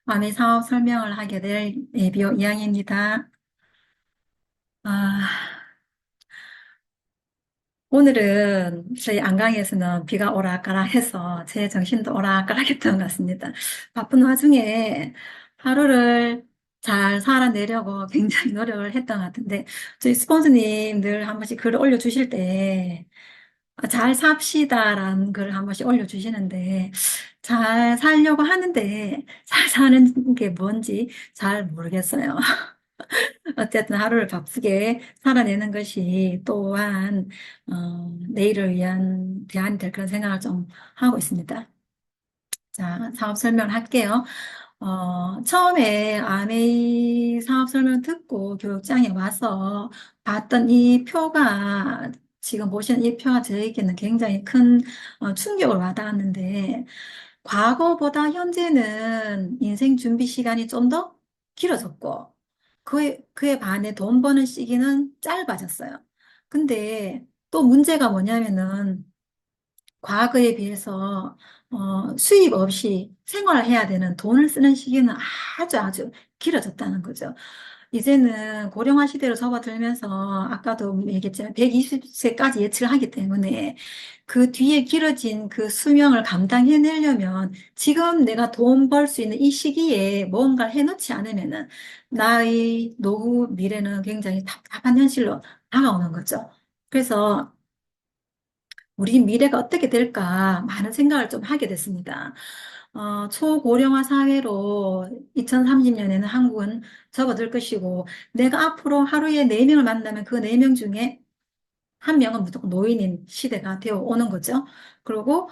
마음의 사업 설명을 하게 될 예비호 이양입니다. 아, 오늘은 저희 안강에서는 비가 오락가락 해서 제 정신도 오락가락했던 것 같습니다. 바쁜 와중에 하루를 잘 살아내려고 굉장히 노력을 했던 것 같은데, 저희 스폰서님 늘 한 번씩 글을 올려주실 때, 잘 삽시다라는 글을 한 번씩 올려주시는데, 잘 살려고 하는데, 잘 사는 게 뭔지 잘 모르겠어요. 어쨌든 하루를 바쁘게 살아내는 것이 또한 내일을 위한 대안이 될 그런 생각을 좀 하고 있습니다. 자, 사업 설명을 할게요. 처음에 아메이 사업 설명 듣고 교육장에 와서 봤던 이 표가 지금 보시는 이 표가 저에게는 굉장히 큰 충격을 와닿았는데 과거보다 현재는 인생 준비 시간이 좀 더 길어졌고, 그에 반해 돈 버는 시기는 짧아졌어요. 근데 또 문제가 뭐냐면은, 과거에 비해서, 수입 없이 생활해야 되는 돈을 쓰는 시기는 아주 아주 길어졌다는 거죠. 이제는 고령화 시대로 접어들면서 아까도 얘기했지만 120세까지 예측을 하기 때문에 그 뒤에 길어진 그 수명을 감당해내려면 지금 내가 돈 벌 수 있는 이 시기에 뭔가를 해놓지 않으면은 나의 노후 미래는 굉장히 답답한 현실로 다가오는 거죠. 그래서 우리 미래가 어떻게 될까 많은 생각을 좀 하게 됐습니다. 초고령화 사회로 2030년에는 한국은 접어들 것이고, 내가 앞으로 하루에 4명을 만나면 그 4명 중에 한 명은 무조건 노인인 시대가 되어 오는 거죠. 그리고,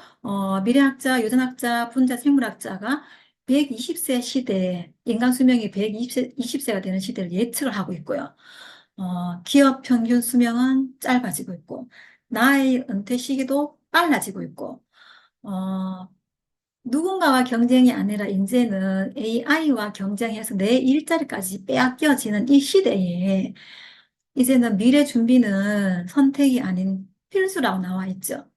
미래학자, 유전학자, 분자 생물학자가 120세 시대에, 인간 수명이 120세가 되는 시대를 예측을 하고 있고요. 기업 평균 수명은 짧아지고 있고, 나의 은퇴 시기도 빨라지고 있고, 어, 누군가와 경쟁이 아니라 이제는 AI와 경쟁해서 내 일자리까지 빼앗겨지는 이 시대에 이제는 미래 준비는 선택이 아닌 필수라고 나와 있죠.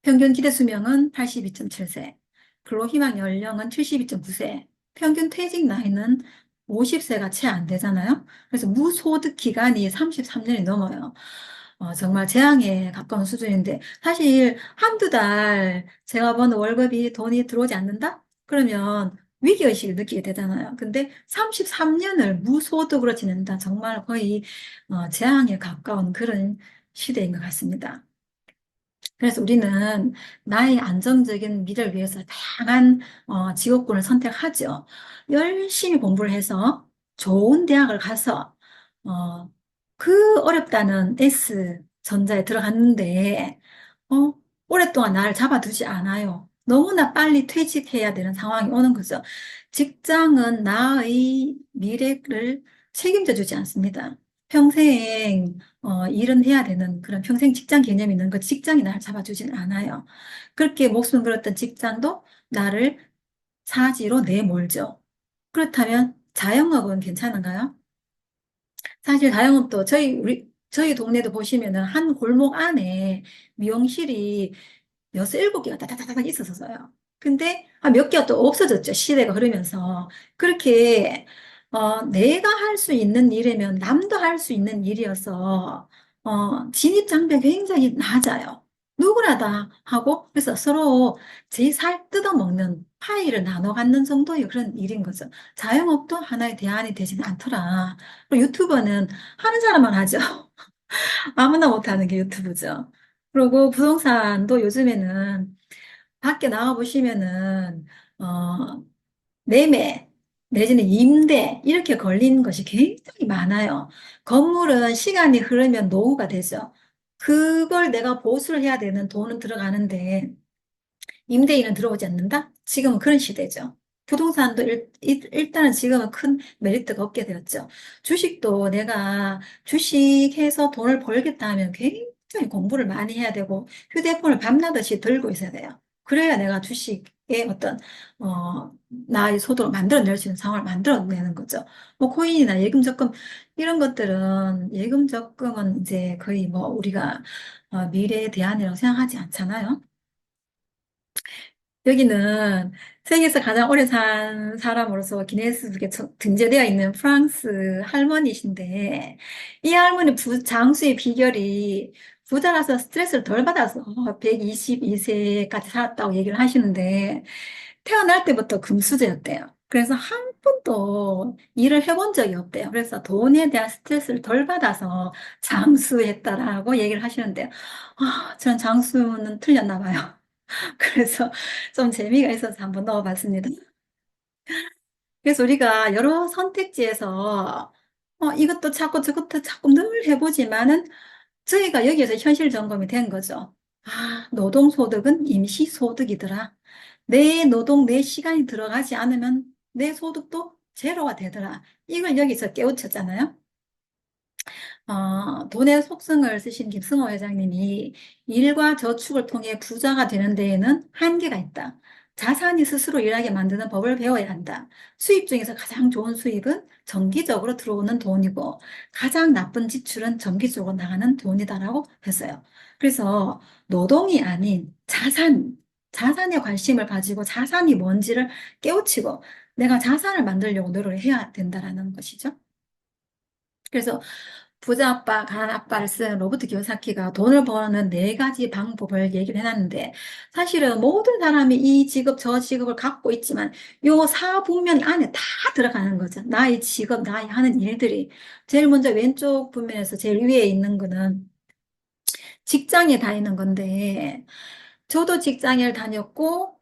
평균 기대 수명은 82.7세, 근로희망 연령은 72.9세, 평균 퇴직 나이는 50세가 채 안 되잖아요. 그래서 무소득 기간이 33년이 넘어요. 정말 재앙에 가까운 수준인데, 사실 한두 달 제가 버는 월급이 돈이 들어오지 않는다? 그러면 위기의식을 느끼게 되잖아요. 근데 33년을 무소득으로 지낸다. 정말 거의 재앙에 가까운 그런 시대인 것 같습니다. 그래서 우리는 나의 안정적인 미래를 위해서 다양한 직업군을 선택하죠. 열심히 공부를 해서 좋은 대학을 가서 어, 그 어렵다는 S전자에 들어갔는데 어, 오랫동안 나를 잡아두지 않아요. 너무나 빨리 퇴직해야 되는 상황이 오는 거죠. 직장은 나의 미래를 책임져 주지 않습니다. 평생 일은 해야 되는 그런 평생 직장 개념이 있는 그 직장이 나를 잡아주진 않아요. 그렇게 목숨 걸었던 직장도 나를 사지로 내몰죠. 그렇다면 자영업은 괜찮은가요? 사실 자영업도 저희 동네도 보시면은 한 골목 안에 미용실이 여섯 일곱 개가 다다다닥 있었어요. 근데 몇 개가 또 없어졌죠. 시대가 흐르면서. 그렇게 내가 할 수 있는 일이면 남도 할 수 있는 일이어서 진입 장벽이 굉장히 낮아요. 누구나 다 하고 그래서 서로 제 살 뜯어먹는 파이를 나눠 갖는 정도의 그런 일인 거죠. 자영업도 하나의 대안이 되지는 않더라. 그리고 유튜버는 하는 사람만 하죠. 아무나 못하는 게 유튜브죠. 그리고 부동산도 요즘에는 밖에 나와 보시면은 매매 내지는 임대 이렇게 걸리는 것이 굉장히 많아요. 건물은 시간이 흐르면 노후가 되죠. 그걸 내가 보수를 해야 되는 돈은 들어가는데 임대인은 들어오지 않는다? 지금은 그런 시대죠. 부동산도 일단은 지금은 큰 메리트가 없게 되었죠. 주식도 내가 주식해서 돈을 벌겠다 하면 굉장히 공부를 많이 해야 되고 휴대폰을 밤낮없이 들고 있어야 돼요. 그래야 내가 주식에 어떤 나의 소득을 만들어낼 수 있는 상황을 만들어내는 거죠. 뭐 코인이나 예금 적금 이런 것들은 예금 적금은 이제 거의 뭐 우리가 미래의 대안이라고 생각하지 않잖아요. 여기는 세계에서 가장 오래 산 사람으로서 기네스북에 등재되어 있는 프랑스 할머니신데, 이 할머니 장수의 비결이 부자라서 스트레스를 덜 받아서 122세까지 살았다고 얘기를 하시는데, 태어날 때부터 금수저였대요. 그래서 한 번도 일을 해본 적이 없대요. 그래서 돈에 대한 스트레스를 덜 받아서 장수했다라고 얘기를 하시는데, 전 장수는 틀렸나 봐요. 그래서 좀 재미가 있어서 한번 넣어봤습니다. 그래서 우리가 여러 선택지에서 이것도 찾고 저것도 찾고 늘 해보지만은 저희가 여기에서 현실 점검이 된 거죠. 노동소득은 임시소득이더라. 내 노동, 내 시간이 들어가지 않으면 내 소득도 제로가 되더라. 이걸 여기서 깨우쳤잖아요. 돈의 속성을 쓰신 김승호 회장님이 일과 저축을 통해 부자가 되는 데에는 한계가 있다. 자산이 스스로 일하게 만드는 법을 배워야 한다. 수입 중에서 가장 좋은 수입은 정기적으로 들어오는 돈이고 가장 나쁜 지출은 정기적으로 나가는 돈이다라고 했어요. 그래서 노동이 아닌 자산에 관심을 가지고 자산이 뭔지를 깨우치고 내가 자산을 만들려고 노력을 해야 된다라는 것이죠. 그래서 부자 아빠, 가난 아빠를 쓴 로버트 기요사키가 돈을 버는 네 가지 방법을 얘기를 해놨는데 사실은 모든 사람이 이 직업, 저 직업을 갖고 있지만 요 사분면 안에 다 들어가는 거죠. 나의 직업, 나의 하는 일들이. 제일 먼저 왼쪽 분면에서 제일 위에 있는 거는 직장에 다니는 건데 저도 직장을 다녔고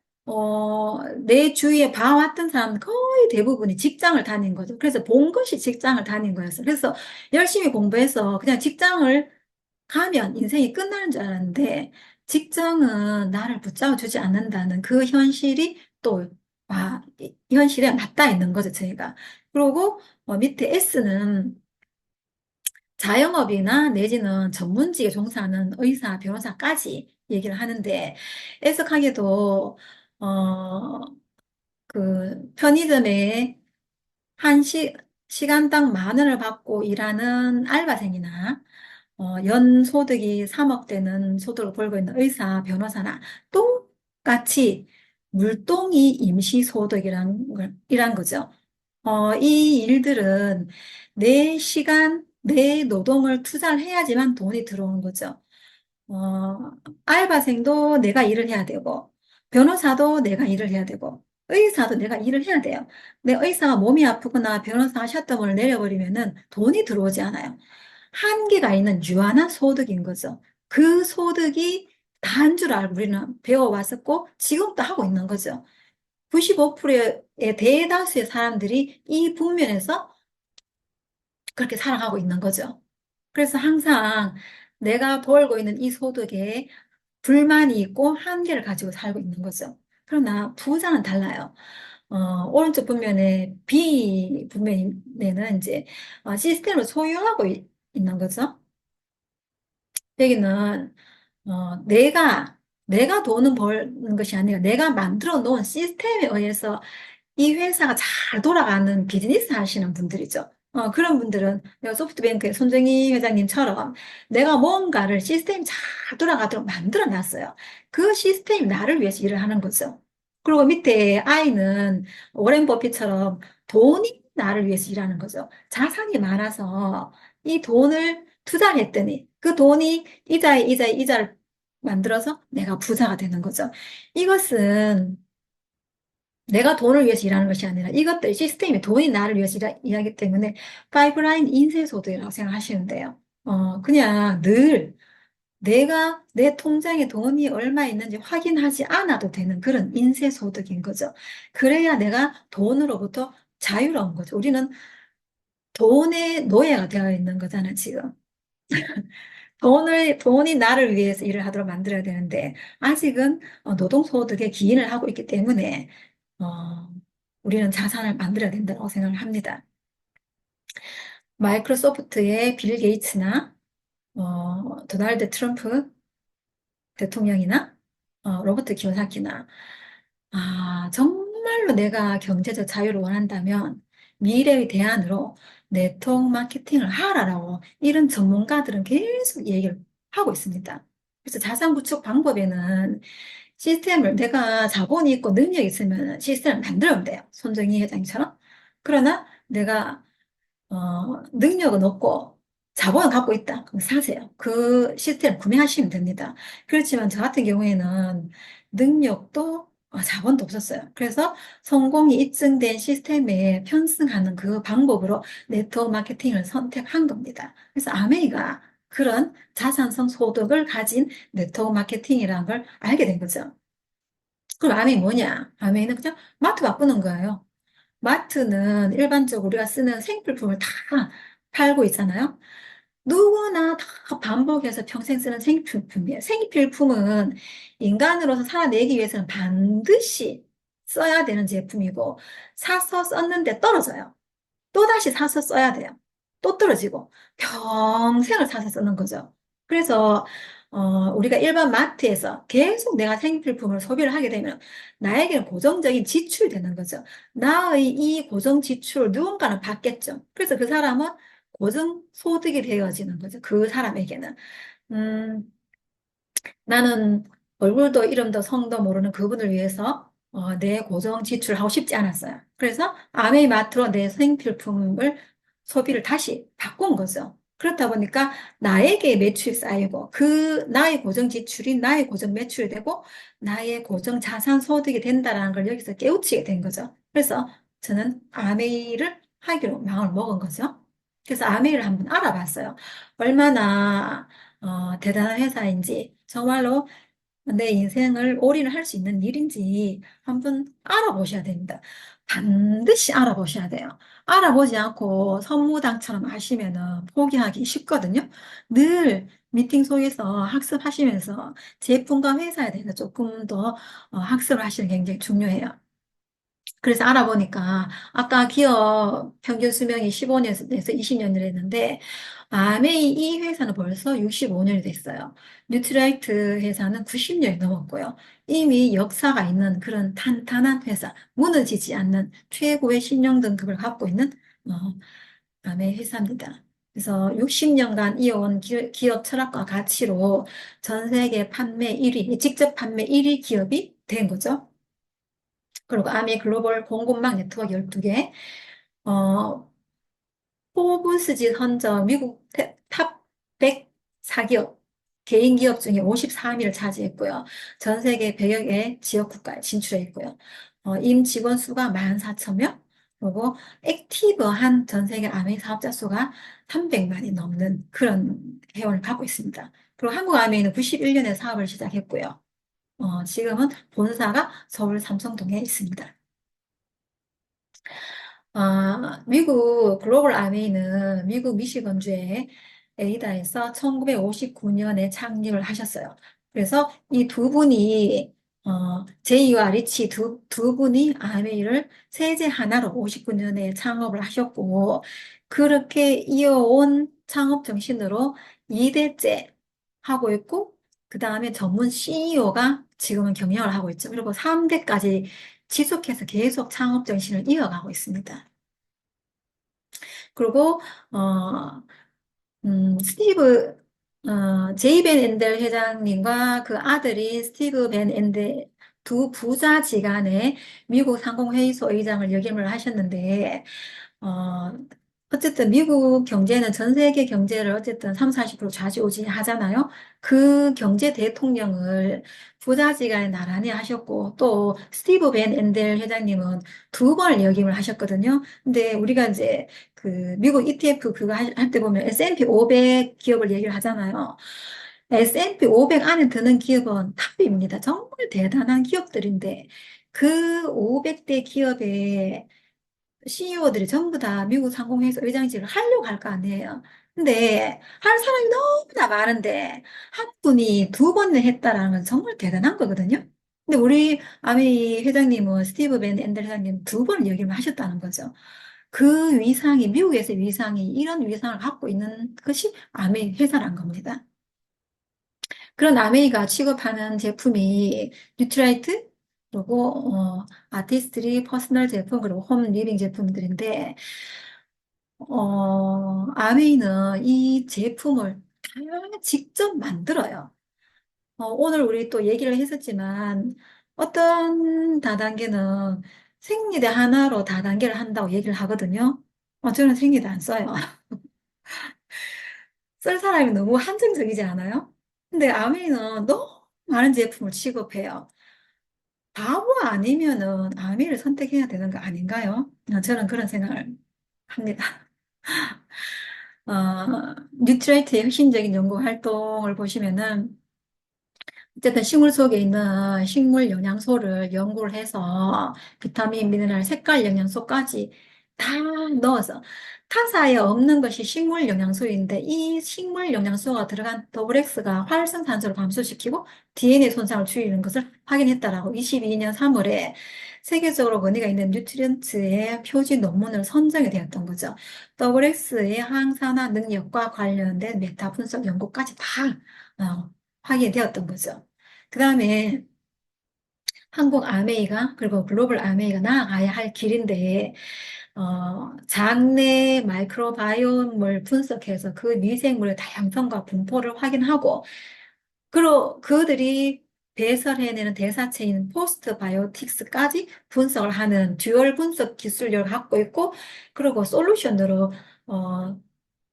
내 주위에 봐왔던 사람 거의 대부분이 직장을 다닌 거죠. 그래서 본 것이 직장을 다닌 거였어요. 그래서 열심히 공부해서 그냥 직장을 가면 인생이 끝나는 줄 알았는데 직장은 나를 붙잡아 주지 않는다는 그 현실이 또 이 현실에 맞닿아 있는 거죠, 저희가. 그리고 밑에 S는 자영업이나 내지는 전문직에 종사하는 의사, 변호사까지 얘기를 하는데 애석하게도 어, 그 편의점에 시간당 10,000원을 받고 일하는 알바생이나 연 소득이 3억 되는 소득을 벌고 있는 의사, 변호사나 똑같이 물동이 이란 거죠. 이 일들은 내 시간, 내 노동을 투자를 해야지만 돈이 들어오는 거죠. 어, 알바생도 내가 일을 해야 되고, 변호사도 내가 일을 해야 되고, 의사도 내가 일을 해야 돼요. 내 의사가 몸이 아프거나 변호사가 샷다운을 내려버리면은 돈이 들어오지 않아요. 한계가 있는 유한한 소득인 거죠. 그 소득이 다인 줄 알고 우리는 배워왔었고, 지금도 하고 있는 거죠. 95%의 대다수의 사람들이 이 국면에서 그렇게 살아가고 있는 거죠. 그래서 항상 내가 벌고 있는 이 소득에 불만이 있고 한계를 가지고 살고 있는 거죠. 그러나 부자는 달라요. 오른쪽 분면에 B 분면에는 이제 시스템을 소유하고 있는 거죠. 여기는 내가 돈을 버는 것이 아니라 내가 만들어 놓은 시스템에 의해서 이 회사가 잘 돌아가는 비즈니스 하시는 분들이죠. 그런 분들은 내가 소프트뱅크의 손정희 회장님처럼 내가 뭔가를 시스템이 잘 돌아가도록 만들어 놨어요. 그 시스템이 나를 위해서 일을 하는 거죠. 그리고 밑에 I는 오렌 버핏처럼 돈이 나를 위해서 일하는 거죠. 자산이 많아서 이 돈을 투자했더니 그 돈이 이자를 만들어서 내가 부자가 되는 거죠. 이것은 내가 돈을 위해서 일하는 것이 아니라 이것들 시스템이 돈이 나를 위해서 일하기 때문에 파이프라인 인쇄소득이라고 생각하시면 돼요. 그냥 늘 내가 내 통장에 돈이 얼마 있는지 확인하지 않아도 되는 그런 인쇄소득인 거죠. 그래야 내가 돈으로부터 자유로운 거죠. 우리는 돈의 노예가 되어 있는 거잖아요, 지금. 돈이 나를 위해서 일을 하도록 만들어야 되는데, 아직은 노동소득에 기인을 하고 있기 때문에, 어, 우리는 자산을 만들어야 된다고 생각을 합니다. 마이크로소프트의 빌 게이츠나, 도널드 트럼프 대통령이나, 로버트 키오사키나, 정말로 내가 경제적 자유를 원한다면 미래의 대안으로 네트워크 마케팅을 하라라고 이런 전문가들은 계속 얘기를 하고 있습니다. 그래서 자산 구축 방법에는 시스템을 내가 자본이 있고 능력이 있으면 시스템을 만들면 돼요. 손정희 회장님처럼. 그러나 내가 능력은 없고 자본은 갖고 있다. 그럼 사세요. 그 시스템을 구매하시면 됩니다. 그렇지만 저 같은 경우에는 능력도 자본도 없었어요. 그래서 성공이 입증된 시스템에 편승하는 그 방법으로 네트워크 마케팅을 선택한 겁니다. 그래서 아메이가 그런 자산성 소득을 가진 네트워크 마케팅이라는 걸 알게 된 거죠. 그럼 아메이 뭐냐? 아메이는 그냥 마트 바꾸는 거예요. 마트는 일반적으로 우리가 쓰는 생필품을 다 팔고 있잖아요. 누구나 다 반복해서 평생 쓰는 생필품이에요. 생필품은 인간으로서 살아내기 위해서는 반드시 써야 되는 제품이고, 사서 썼는데 떨어져요. 또다시 사서 써야 돼요. 또 떨어지고 평생을 사서 쓰는 거죠. 그래서 우리가 일반 마트에서 계속 내가 생필품을 소비를 하게 되면 나에게는 고정적인 지출이 되는 거죠. 나의 이 고정 지출을 누군가는 받겠죠. 그래서 그 사람은 고정 소득이 되어지는 거죠. 그 사람에게는. 음, 나는 얼굴도 이름도 성도 모르는 그분을 위해서 내 고정 지출하고 싶지 않았어요. 그래서 아메이마트로 내 생필품을 소비를 다시 바꾼 거죠. 그렇다 보니까 나에게 매출이 쌓이고 그 나의 고정 지출이 나의 고정 매출이 되고 나의 고정 자산 소득이 된다라는 걸 여기서 깨우치게 된 거죠. 그래서 저는 아메이를 하기로 마음을 먹은 거죠. 그래서 아메이를 한번 알아봤어요. 얼마나 대단한 회사인지, 정말로 내 인생을 올인할 수 있는 일인지 한번 알아보셔야 됩니다. 반드시 알아보셔야 돼요. 알아보지 않고 선무당처럼 하시면은 포기하기 쉽거든요. 늘 미팅 속에서 학습하시면서 제품과 회사에 대해서 조금 더 학습을 하시는 게 굉장히 중요해요. 그래서 알아보니까 아까 기업 평균 수명이 15년에서 20년을 했는데 아메이 이 회사는 벌써 65년이 됐어요. 뉴트라이트 회사는 90년이 넘었고요. 이미 역사가 있는 그런 탄탄한 회사, 무너지지 않는 최고의 신용 등급을 갖고 있는 어, 아메이 회사입니다. 그래서 60년간 이어온 기업 철학과 가치로 전 세계 판매 1위, 직접 판매 1위 기업이 된 거죠. 그리고 아미 글로벌 공급망 네트워크 12개, 어, 포브스지 선저 미국 탑 100 사기업, 개인 기업 중에 53위를 차지했고요. 전 세계 100여 개 지역 국가에 진출했고요. 임 직원 수가 14,000명, 그리고 액티브한 전 세계 아메이 사업자 수가 300만이 넘는 그런 회원을 갖고 있습니다. 그리고 한국 아메이는 91년에 사업을 시작했고요. 지금은 본사가 서울 삼성동에 있습니다. 미국 글로벌 아메이는 미국 미시건주의 에이다에서 1959년에 창립을 하셨어요. 그래서 이 두 분이, 제이와 리치 두 분이 아메이를 세제 하나로 59년에 창업을 하셨고, 그렇게 이어온 창업 정신으로 2대째 하고 있고, 그 다음에 전문 CEO가 지금은 경영을 하고 있죠. 그리고 3대까지 지속해서 계속 창업 정신을 이어가고 있습니다. 그리고 스티브 제이 벤 엔델 회장님과 그 아들인 스티브 벤 엔델 두 부자지간에 미국 상공회의소 의장을 역임을 하셨는데 어, 어쨌든 미국 경제는 전 세계 경제를 어쨌든 3, 40% 좌지우지하잖아요. 그 경제 대통령을 부자지간에 나란히 하셨고 또 스티브 벤 엔델 회장님은 두 번을 역임을 하셨거든요. 근데 우리가 이제 그 미국 ETF 그거 할 때 보면 S&P 500 기업을 얘기를 하잖아요. S&P 500 안에 드는 기업은 탑입니다. 정말 대단한 기업들인데 그 500대 기업의 CEO들이 전부 다 미국 상공회의소 의장직을 하려고 할 거 아니에요. 근데 할 사람이 너무나 많은데 한 분이 두 번을 했다라는 건 정말 대단한 거거든요. 근데 우리 아메이 회장님은 스티브 벤 앤들 회장님 두 번을 역임을 하셨다는 거죠. 그 위상이 미국에서의 위상이 이런 위상을 갖고 있는 것이 아메이 회사란 겁니다. 그런 아메이가 취급하는 제품이 뉴트라이트 그리고 아티스트리 퍼스널 제품 그리고 홈 리빙 제품들인데 아메이는 이 제품을 다 직접 만들어요. 오늘 우리 또 얘기를 했었지만 어떤 다단계는 생리대 하나로 다단계를 한다고 얘기를 하거든요. 저는 생리대 안 써요. 쓸 사람이 너무 한정적이지 않아요? 근데 아미는 너무 많은 제품을 취급해요. 바보 아니면은 아미를 선택해야 되는 거 아닌가요? 저는 그런 생각을 합니다. 뉴트라이트의 혁신적인 연구 활동을 보시면은 어쨌든 식물 속에 있는 식물 영양소를 연구를 해서 비타민, 미네랄, 색깔 영양소까지 다 넣어서 타사에 없는 것이 식물 영양소인데 이 식물 영양소가 들어간 더블 X가 활성산소를 감소시키고 DNA 손상을 줄이는 것을 확인했다라고 22년 3월에 세계적으로 권위가 있는 뉴트리언트의 표지 논문을 선정이 되었던 거죠. 더블 X의 항산화 능력과 관련된 메타 분석 연구까지 다 확인되었던 거죠. 그 다음에 한국 아메이가 그리고 글로벌 아메이가 나아가야 할 길인데 장내 마이크로바이옴을 분석해서 그 미생물의 다양성과 분포를 확인하고 그리고 그들이 배설해내는 대사체인 포스트 바이오틱스까지 분석을 하는 듀얼 분석 기술력을 갖고 있고 그리고 솔루션으로 어,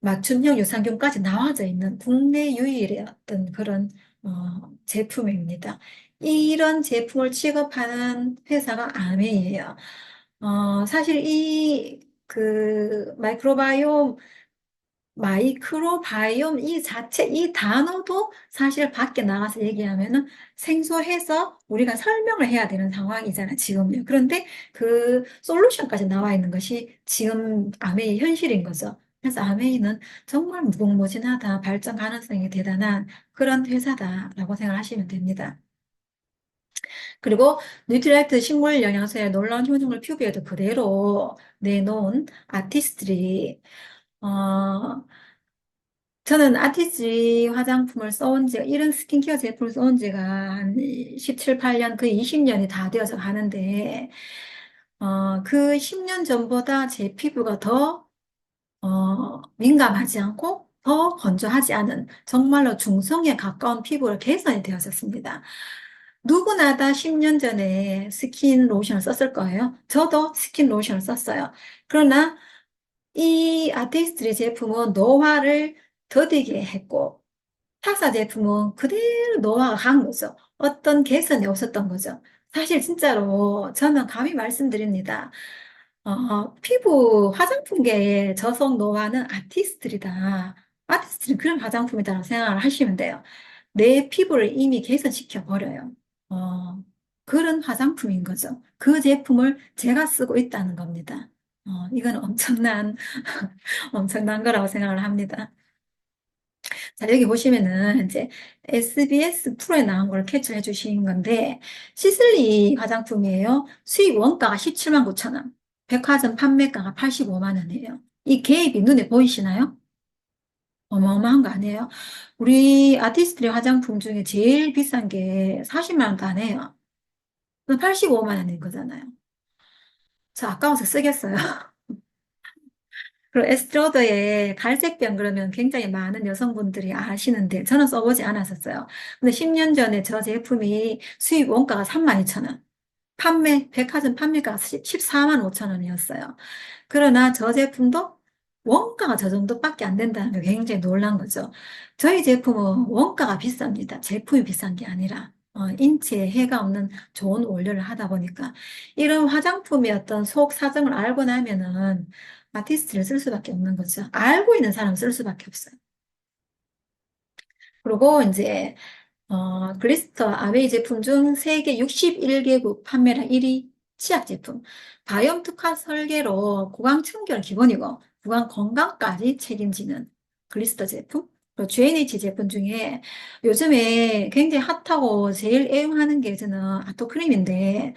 맞춤형 유산균까지 나와져 있는 국내 유일의 어떤 그런 제품입니다. 이런 제품을 취급하는 회사가 아메이에요. 사실 이 그 마이크로바이옴 이 자체, 이 단어도 사실 밖에 나가서 얘기하면은 생소해서 우리가 설명을 해야 되는 상황이잖아요, 지금요. 그런데 그 솔루션까지 나와 있는 것이 지금 아메이 현실인 거죠. 그래서 아메이는 정말 무궁무진하다, 발전 가능성이 대단한 그런 회사다라고 생각하시면 됩니다. 그리고 뉴트리라이트 식물 영양소의 놀라운 효능을 퓨브에도 그대로 내놓은 아티스트들이 어, 저는 아티스트 화장품을 써온 지가, 이런 스킨케어 제품을 써온 지가 한 17, 8년, 거의 20년이 다 되어서 가는데, 그 10년 전보다 제 피부가 더, 민감하지 않고 더 건조하지 않은 정말로 중성에 가까운 피부로 개선이 되었었습니다. 누구나 다 10년 전에 스킨 로션을 썼을 거예요. 저도 스킨 로션을 썼어요. 그러나 이 아티스트리 제품은 노화를 더디게 했고, 타사 제품은 그대로 노화가 간 거죠. 어떤 개선이 없었던 거죠. 사실 진짜로 저는 감히 말씀드립니다. 피부 화장품계의 저속 노화는 아티스트리다. 아티스트는 그런 화장품이다라고 생각을 하시면 돼요. 내 피부를 이미 개선시켜 버려요. 그런 화장품인 거죠. 그 제품을 제가 쓰고 있다는 겁니다. 이건 엄청난, 엄청난 거라고 생각을 합니다. 자, 여기 보시면은 이제 SBS 프로에 나온 걸 캡처해 주신 건데, 시슬리 화장품이에요. 수입 원가가 17만 9천 원. 백화점 판매가가 85만 원이에요. 이 개입이 눈에 보이시나요? 어마어마한 거 아니에요? 우리 아티스트의 화장품 중에 제일 비싼 게 40만 원도 안 해요. 85만 원인 거잖아요. 저 아까워서 쓰겠어요. 그리고 에스트로더의 갈색병 그러면 굉장히 많은 여성분들이 아시는데 저는 써보지 않았었어요. 근데 10년 전에 저 제품이 수입 원가가 3만 2천 원. 백화점 판매가가 14만 5천 원이었어요. 그러나 저 제품도 원가가 저 정도밖에 안 된다는 게 굉장히 놀란 거죠. 저희 제품은 원가가 비쌉니다. 제품이 비싼 게 아니라. 인체에 해가 없는 좋은 원료를 하다 보니까 이런 화장품의 어떤 속 사정을 알고 나면은 아티스트를 쓸 수밖에 없는 거죠. 알고 있는 사람 쓸 수밖에 없어요. 그리고 이제 글리스터 아웨이 제품 중 세계 61개국 판매량 1위 치약 제품. 바이옴 특화 설계로 구강 청결 기본이고 구강 건강까지 책임지는 글리스터 제품. 그리고 GNH 제품 중에 요즘에 굉장히 핫하고 제일 애용하는 게 저는 아토크림인데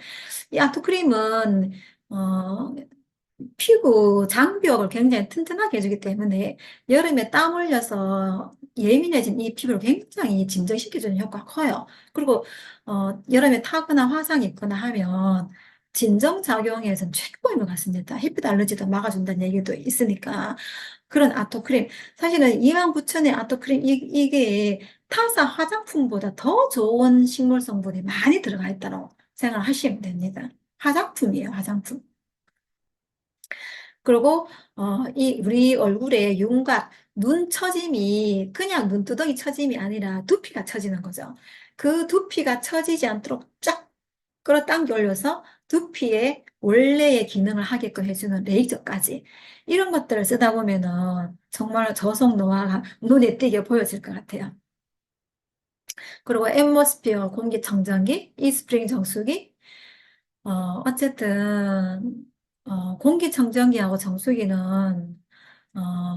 이 아토크림은 피부 장벽을 굉장히 튼튼하게 해주기 때문에 여름에 땀 흘려서 예민해진 이 피부를 굉장히 진정시켜주는 효과가 커요. 그리고 여름에 타거나 화상이 있거나 하면 진정작용에서는 최고인 것 같습니다. 햇빛 알러지도 막아준다는 얘기도 있으니까. 그런 아토크림. 사실은 29,000의 아토크림, 이게 타사 화장품보다 더 좋은 식물 성분이 많이 들어가 있다고 생각하시면 됩니다. 화장품이에요, 화장품. 그리고 이 우리 얼굴에 윤곽, 눈 처짐이 그냥 눈두덩이 처짐이 아니라 두피가 처지는 거죠. 그 두피가 처지지 않도록 쫙 끌어당겨 올려서 두피의 원래의 기능을 하게끔 해주는 레이저까지 이런 것들을 쓰다 보면은 정말 저속 노화가 눈에 띄게 보여질 것 같아요. 그리고 앰모스피어 공기청정기, 이스프링 정수기, 어쨌든 공기청정기하고 정수기는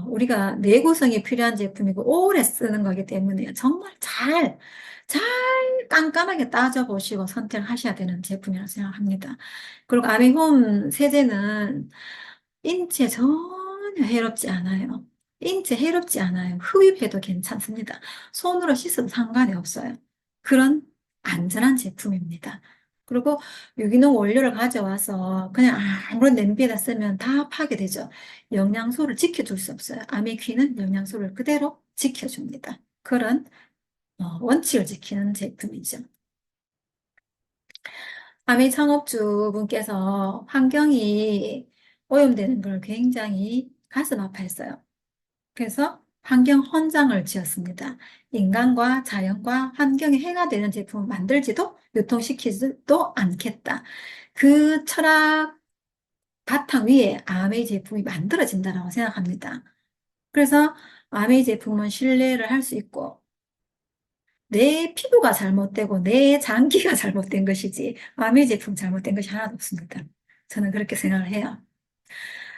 우리가 내구성이 필요한 제품이고 오래 쓰는 거기 때문에 정말 잘 깐깐하게 따져보시고 선택하셔야 되는 제품이라고 생각합니다. 그리고 아미홈 세제는 인체에 전혀 해롭지 않아요. 인체 해롭지 않아요. 흡입해도 괜찮습니다. 손으로 씻어도 상관이 없어요. 그런 안전한 제품입니다. 그리고 유기농 원료를 가져와서 그냥 아무런 냄비에다 쓰면 다 파괴되죠. 영양소를 지켜줄 수 없어요. 아미퀴는 영양소를 그대로 지켜줍니다. 그런 원칙을 지키는 제품이죠. 아미 창업주분께서 환경이 오염되는 걸 굉장히 가슴 아파했어요. 그래서 환경 헌장을 지었습니다. 인간과 자연과 환경에 해가 되는 제품을 만들지도 유통시키지도 않겠다. 그 철학 바탕 위에 아메이 제품이 만들어진다고 생각합니다. 그래서 아메이 제품은 신뢰를 할 수 있고 내 피부가 잘못되고 내 장기가 잘못된 것이지 아메이 제품 잘못된 것이 하나도 없습니다. 저는 그렇게 생각을 해요.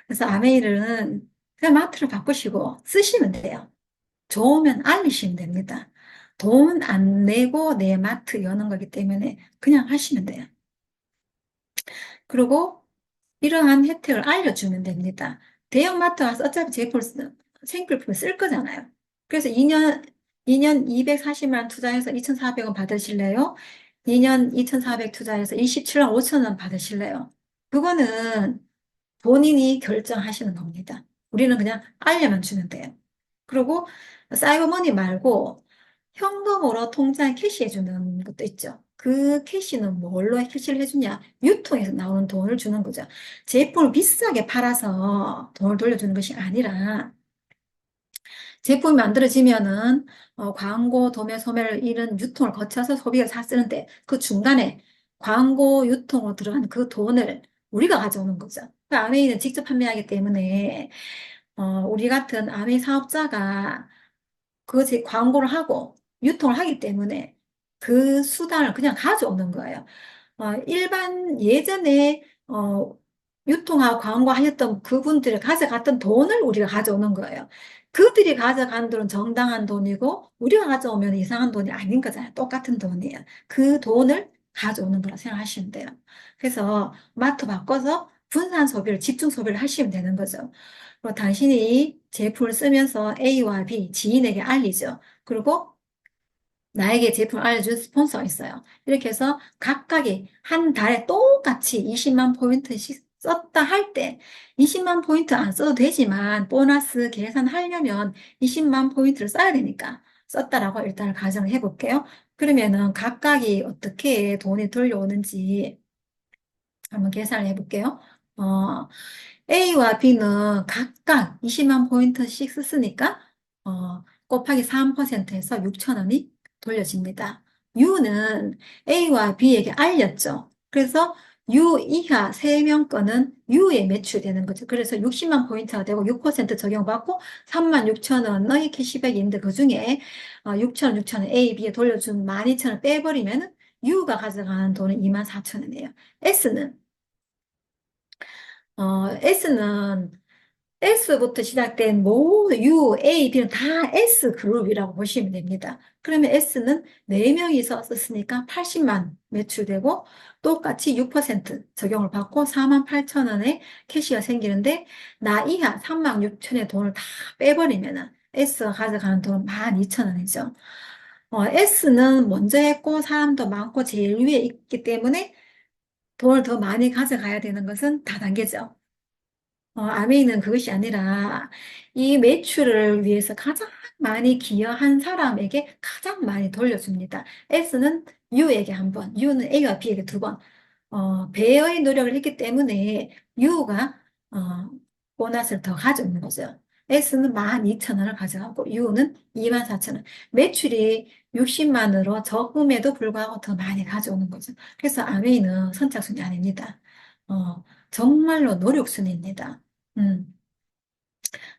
그래서 아메이는 그냥 마트를 바꾸시고 쓰시면 돼요. 좋으면 알리시면 됩니다. 돈 안 내고 내 마트 여는 거기 때문에 그냥 하시면 돼요. 그리고 이러한 혜택을 알려주면 됩니다. 대형마트 가서 어차피 생필품을 쓸 거잖아요. 그래서 2년 240만 원 투자해서 2,400원 받으실래요? 2년 2,400 투자해서 27만 5천 원 받으실래요? 그거는 본인이 결정하시는 겁니다. 우리는 그냥 알려만 주면 돼요. 그리고 사이버머니 말고 현금으로 통장에 캐시해주는 것도 있죠. 그 캐시는 뭘로 캐시를 해주냐? 유통에서 나오는 돈을 주는 거죠. 제품을 비싸게 팔아서 돈을 돌려주는 것이 아니라 제품이 만들어지면은 광고, 도매, 소매를 이런 유통을 거쳐서 소비가 샀쓰는데 그 중간에 광고, 유통으로 들어간 그 돈을 우리가 가져오는 거죠. 그 아메이는 직접 판매하기 때문에 우리 같은 아메이 사업자가 광고를 하고 유통을 하기 때문에 그 수단을 그냥 가져오는 거예요. 일반 예전에 유통하고 광고하였던 그분들이 가져갔던 돈을 우리가 가져오는 거예요. 그들이 가져간 돈은 정당한 돈이고 우리가 가져오면 이상한 돈이 아닌 거잖아요. 똑같은 돈이에요. 그 돈을 가져오는 거라 생각하시면 돼요. 그래서 마트 바꿔서 분산 소비를 집중 소비를 하시면 되는 거죠. 그리고 당신이 제품을 쓰면서 A와 B 지인에게 알리죠. 그리고 나에게 제품을 알려준 스폰서가 있어요. 이렇게 해서 각각이 한 달에 똑같이 20만 포인트씩 썼다 할 때 20만 포인트 안 써도 되지만 보너스 계산하려면 20만 포인트를 써야 되니까 썼다라고 일단 가정을 해볼게요. 그러면은 각각이 어떻게 돈이 들려오는지 한번 계산을 해볼게요. 어, A와 B는 각각 20만 포인트씩 썼으니까 곱하기 3%에서 6천 원이 돌려집니다. U는 A와 B에게 알렸죠. 그래서 U 이하 3명 거는 U에 매출되는 거죠. 그래서 60만 포인트가 되고 6% 적용받고 3만 6천 원의 캐시백인데 그중에 6천 원 A, B에 돌려준 12,000원 빼버리면 U가 가져가는 돈은 2만 4천 원이에요. S는 S부터 시작된 모든 U, A, B는 다 S그룹이라고 보시면 됩니다. 그러면 S는 4명이서 썼으니까 80만 매출되고 똑같이 6% 적용을 받고 4만 8천 원의 캐시가 생기는데 나 이하 3만 6천의 돈을 다 빼버리면 S가 가져가는 돈은 12,000원이죠. S는 먼저 했고 사람도 많고 제일 위에 있기 때문에 돈을 더 많이 가져가야 되는 것은 다단계죠. 아메이는 그것이 아니라 이 매출을 위해서 가장 많이 기여한 사람에게 가장 많이 돌려줍니다. S는 U에게 한 번, U는 A와 B에게 두 번. 배의 노력을 했기 때문에 U가 보너스를 더 가져오는 거죠. S는 12,000원을 가져가고 U는 24,000원. 매출이 60만으로 적음에도 불구하고 더 많이 가져오는 거죠. 그래서 아메이는 선착순이 아닙니다. 정말로 노력순입니다. 음.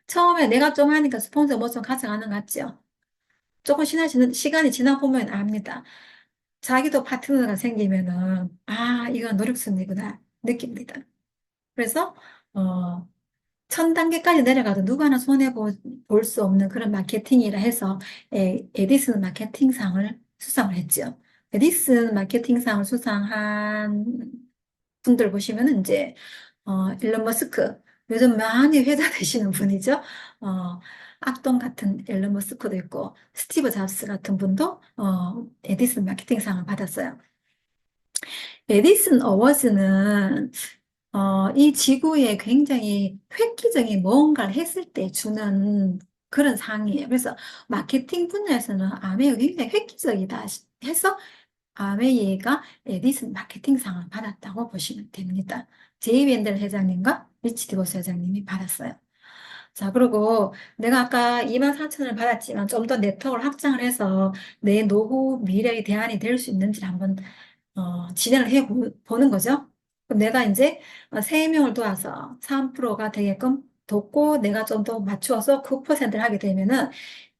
처음에 내가 좀 하니까 스폰서 뭐 좀 가져가는 것 같죠? 조금 시간이 지나 보면 압니다. 자기도 파트너가 생기면은, 아, 이건 노력순이구나, 느낍니다. 그래서, 어, 1000단계까지 내려가도 누구나 손해볼 수 없는 그런 마케팅이라 해서, 에디슨 마케팅상을 수상을 했죠. 에디슨 마케팅상을 수상한 분들 보시면은 이제 일론 머스크 요즘 많이 회자 되시는 분이죠. 어, 악동 같은 일론 머스크도 있고 스티브 잡스 같은 분도 에디슨 마케팅상을 받았어요. 에디슨 어워즈는 이 지구에 굉장히 획기적인 뭔가를 했을 때 주는 그런 상이에요. 그래서 마케팅 분야에서는 아메이가 굉장히 획기적이다 해서 아메이가 에디슨 마케팅상을 받았다고 보시면 됩니다. 제이 웬델 회장님과 리치 디보스 회장님이 받았어요. 자, 그리고 내가 아까 24,000원을 받았지만 좀 더 네트워크를 확장을 해서 내 노후 미래의 대안이 될 수 있는지를 한번 진행을 해 보는 거죠. 그럼 내가 이제 3명을 도와서 3%가 되게끔 돕고 내가 좀 더 맞추어서 9%를 하게 되면은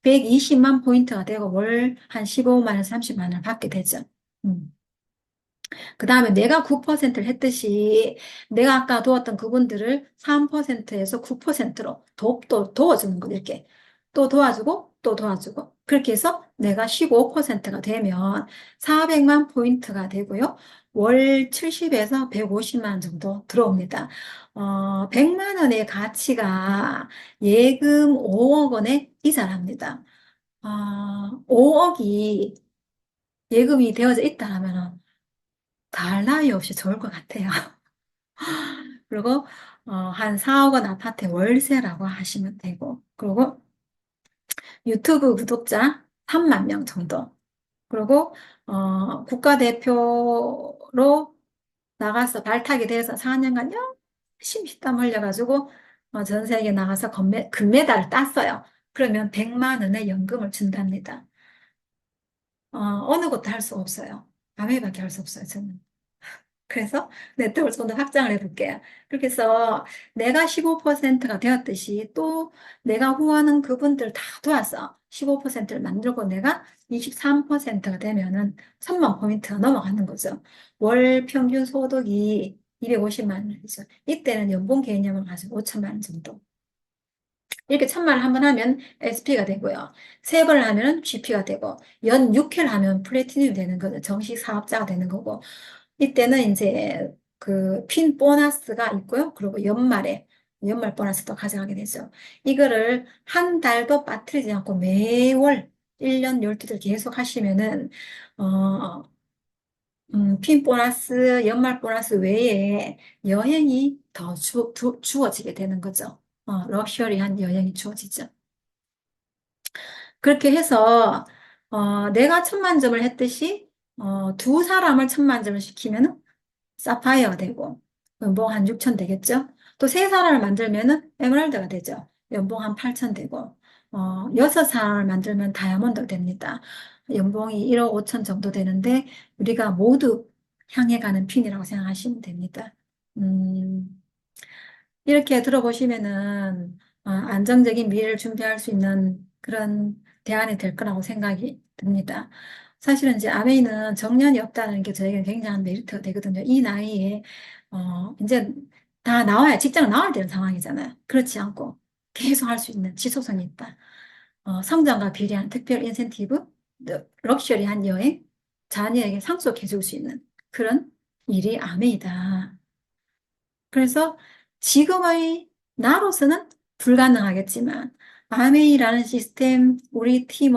120만 포인트가 되고 월 한 15만 원, 30만 원을 받게 되죠. 음. 그 다음에 내가 9%를 했듯이 내가 아까 도왔던 그분들을 3%에서 9%로 또 도와주는 거죠. 이렇게 또 도와주고 또 도와주고 그렇게 해서 내가 15%가 되면 400만 포인트가 되고요. 월 70에서 150만 원 정도 들어옵니다. 100만 원의 가치가 예금 5억 원의 이자를 합니다. 5억이 예금이 되어져 있다면 갈 나위 없이 좋을 것 같아요. 그리고 한 4억 원 아파트 월세라고 하시면 되고 그리고 유튜브 구독자 3만 명 정도 그리고 국가대표로 나가서 발탁이 돼서 4년간 열심히 땀 흘려가지고 전 세계에 나가서 금메달을 땄어요. 그러면 100만 원의 연금을 준답니다. 어느 것도 할 수 없어요. 아메이밖에 할 수 없어요, 저는. 그래서 네트워크를 좀 더 확장을 해볼게요. 그렇게 해서 내가 15%가 되었듯이 또 내가 후원하는 그분들 다 도와서 15%를 만들고 내가 23%가 되면은 1000만 포인트가 넘어가는 거죠. 월 평균 소득이 250만 원이죠. 이때는 연봉 개념을 가지고 5천만 원 정도. 이렇게 1000만 원 한 번 하면 SP가 되고요. 세 번을 하면 GP가 되고 연 6회를 하면 플래티늄이 되는 거죠. 정식 사업자가 되는 거고 이때는 이제 그 핀 보너스가 있고요. 그리고 연말에 연말 보너스도 가져가게 되죠. 이거를 한 달도 빠뜨리지 않고 매월 1년 12달 계속 하시면은 핀 보너스, 연말 보너스 외에 여행이 더 주어지게 되는 거죠. 럭셔리한 여행이 주어지죠. 그렇게 해서 내가 1000만 점을 했듯이 두 사람을 1000만 점을 시키면은 사파이어가 되고 연봉 한 6천 되겠죠? 또 세 사람을 만들면은 에메랄드가 되죠. 연봉 한 8천 되고 여섯 사람을 만들면 다이아몬드가 됩니다. 연봉이 1억 5천 정도 되는데 우리가 모두 향해 가는 핀이라고 생각하시면 됩니다. 음, 이렇게 들어보시면은 안정적인 미래를 준비할 수 있는 그런 대안이 될 거라고 생각이 듭니다. 사실은 이제 아메이는 정년이 없다는 게 저에게 굉장한 메리트가 되거든요. 이 나이에 이제 다 나와야 직장 나와야 되는 상황이잖아요. 그렇지 않고 계속 할 수 있는 지속성이 있다. 성장과 비례한 특별 인센티브, 럭셔리한 여행, 자녀에게 상속해 줄 수 있는 그런 일이 아메이다. 그래서 지금의 나로서는 불가능하겠지만, 아메이라는 시스템, 우리 팀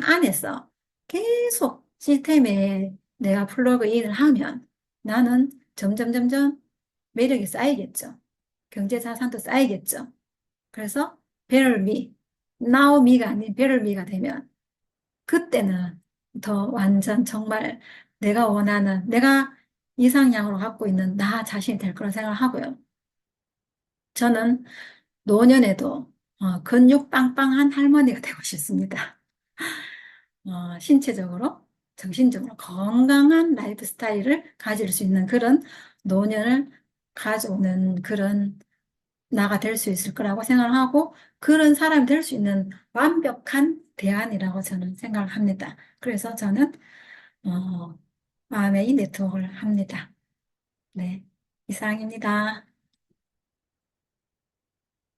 안에서 계속 시스템에 내가 플러그인을 하면 나는 점점 점점 매력이 쌓이겠죠. 경제 자산도 쌓이겠죠. 그래서 베럴미, 나오미가 아닌 베럴미가 되면 그때는 더 완전 정말 내가 원하는, 내가 이상향으로 갖고 있는 나 자신이 될 거라 생각을 하고요. 저는 노년에도 근육 빵빵한 할머니가 되고 싶습니다. 신체적으로, 정신적으로 건강한 라이프 스타일을 가질 수 있는 그런 노년을 가져오는 그런 나가 될 수 있을 거라고 생각을 하고 그런 사람이 될 수 있는 완벽한 대안이라고 저는 생각을 합니다. 그래서 저는 마음의 이 네트워크를 합니다. 네, 이상입니다.